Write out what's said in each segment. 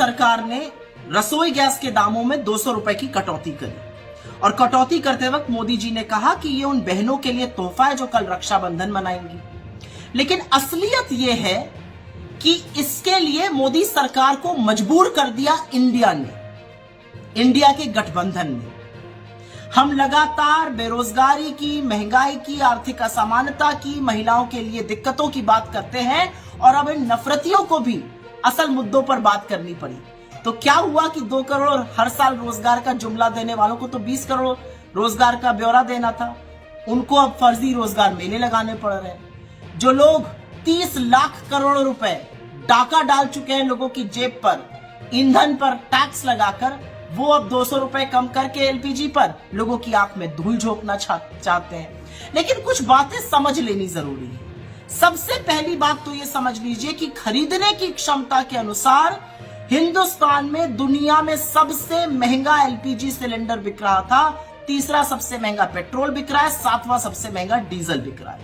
सरकार ने रसोई गैस के दामों में 200 रुपए की कटौती करी और कटौती करते वक्त मोदी जी ने कहा कि ये उन बहनों के लिए तोहफा है जो कल रक्षाबंधन मनाएंगी। लेकिन असलियत ये है कि इसके लिए मोदी सरकार को मजबूर कर दिया इंडिया के गठबंधन ने। हम लगातार बेरोजगारी की, महंगाई की, आर्थिक असमानता की, महिलाओं के लिए दिक्कतों की बात करते हैं और अब इन नफरतियों को भी असल मुद्दों पर बात करनी पड़ी। तो क्या हुआ कि 2 करोड़ हर साल रोजगार का जुमला देने वालों को तो 20 करोड़ रोजगार का ब्यौरा देना था, उनको अब फर्जी रोजगार मेले लगाने पड़ रहे हैं। जो लोग 30 लाख करोड़ रुपए डाका डाल चुके हैं लोगों की जेब पर, ईंधन पर टैक्स लगाकर, वो अब 200 रुपए कम करके एलपीजी पर लोगों की आंख में धूल झोंकना चाहते हैं। लेकिन कुछ बातें समझ लेनी जरूरी है। सबसे पहली बात तो ये समझ लीजिए कि खरीदने की क्षमता के अनुसार हिंदुस्तान में दुनिया में सबसे महंगा एलपीजी सिलेंडर बिक रहा था, तीसरा सबसे महंगा पेट्रोल बिक रहा है, 7वां सबसे महंगा डीजल बिक रहा है।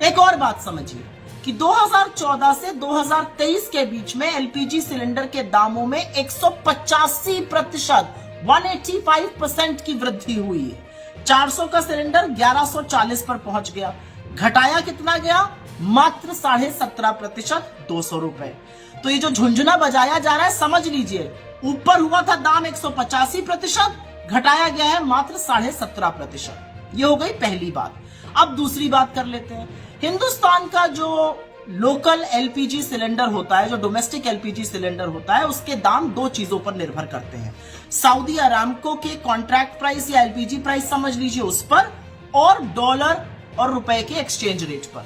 एक और बात समझिए कि 2014 से 2023 के बीच में एलपीजी सिलेंडर के दामों में 185% 185% की वृद्धि हुई है। 400 का सिलेंडर 1140 पर पहुंच गया। घटाया कितना गया? मात्र 17.5%, 200 रुपए। तो ये जो झुंझुना बजाया जा रहा है, समझ लीजिए, ऊपर हुआ था दाम 185%, घटाया गया है मात्र 17.5%। ये हो गई पहली बात। अब दूसरी बात कर लेते हैं। हिंदुस्तान का जो लोकल एलपीजी सिलेंडर होता है, जो डोमेस्टिक एलपीजी सिलेंडर होता है, उसके दाम 2 चीजों पर निर्भर करते हैं। सऊदी अरामको के कॉन्ट्रैक्ट प्राइस या एलपीजी प्राइस समझ लीजिए उस पर, और डॉलर और रुपए के एक्सचेंज रेट पर।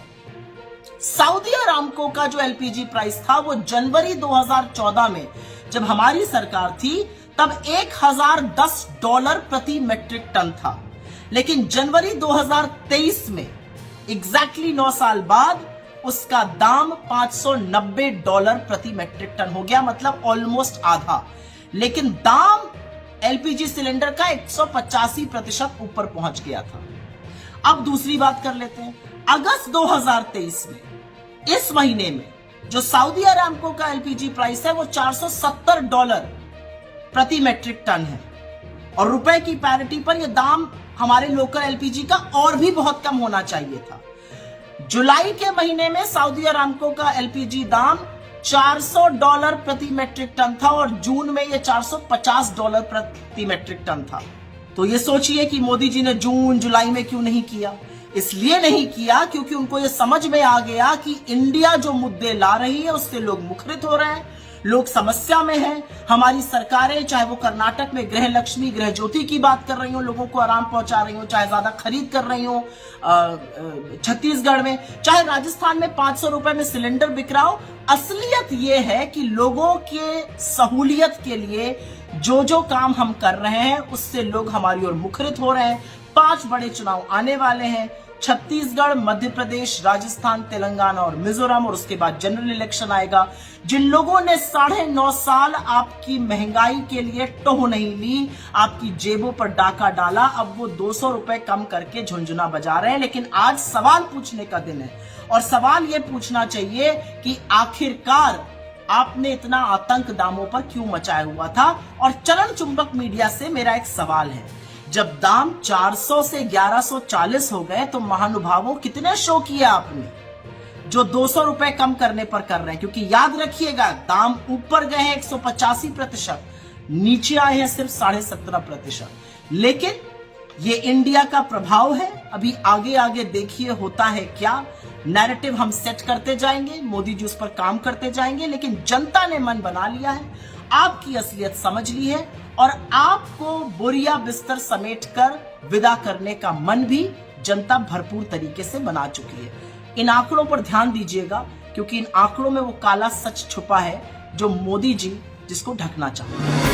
सऊदी अरामको का जो एलपीजी प्राइस था वो जनवरी 2014 में जब हमारी सरकार थी तब $1010 प्रति मेट्रिक टन था। लेकिन जनवरी 2023 में एग्जैक्टली 9 साल बाद उसका दाम $590 प्रति मेट्रिक टन हो गया, मतलब ऑलमोस्ट आधा। लेकिन दाम एलपीजी सिलेंडर का 185% ऊपर पहुंच गया था। अब दूसरी बात कर लेते हैं। अगस्त 2023 में, इस महीने में, जो सऊदी अरामको का एलपीजी प्राइस है वो $470 प्रति मेट्रिक टन है, और रुपए की पैरिटी पर यह दाम हमारे लोकल एलपीजी का और भी बहुत कम होना चाहिए था। जुलाई के महीने में सऊदी अरामको का एलपीजी दाम $400 प्रति मेट्रिक टन था और जून में यह $450 प्रति मेट्रिक टन था। तो ये सोचिए कि मोदी जी ने जून जुलाई में क्यों नहीं किया। इसलिए नहीं किया क्योंकि उनको ये समझ में आ गया कि इंडिया जो मुद्दे ला रही है उससे लोग मुखरित हो रहे हैं, लोग समस्या में हैं। हमारी सरकारें, चाहे वो कर्नाटक में गृह लक्ष्मी, गृह ज्योति की बात कर रही हो, लोगों को आराम पहुंचा रही हो, चाहे ज्यादा खरीद कर रही हो छत्तीसगढ़ में, चाहे राजस्थान में 500 रुपए में सिलेंडर बिक रहा हो, असलियत ये है कि लोगों के सहूलियत के लिए जो काम हम कर रहे हैं उससे लोग हमारी ओर मुखरित हो रहे हैं। 5 बड़े चुनाव आने वाले हैं, छत्तीसगढ़, मध्य प्रदेश, राजस्थान, तेलंगाना और मिजोरम, और उसके बाद जनरल इलेक्शन आएगा। जिन लोगों ने 9.5 साल आपकी महंगाई के लिए टोह नहीं ली, आपकी जेबों पर डाका डाला, अब वो 200 रुपए कम करके झुंझुना बजा रहे हैं। लेकिन आज सवाल पूछने का दिन है, और सवाल ये पूछना चाहिए कि आखिरकार आपने इतना आतंक दामों पर क्यों मचाया हुआ था। और चलन चुंबक मीडिया से मेरा एक सवाल है, जब दाम 400 से 1140 हो गए तो महानुभावों कितने शो किए आपने, जो 200 रुपए कम करने पर कर रहे हैं। क्योंकि याद रखिएगा, दाम ऊपर गए हैं 185%, नीचे आए हैं सिर्फ 17.5%। लेकिन ये इंडिया का प्रभाव है। अभी आगे आगे देखिए होता है क्या। नैरेटिव हम सेट करते जाएंगे, मोदी जी उस पर काम करते जाएंगे, लेकिन जनता ने मन बना लिया है, आपकी असलियत समझ ली है, और आपको बोरिया बिस्तर समेटकर विदा करने का मन भी जनता भरपूर तरीके से बना चुकी है। इन आंकड़ों पर ध्यान दीजिएगा, क्योंकि इन आंकड़ों में वो काला सच छुपा है जो मोदी जी जिसको ढकना चाहते हैं।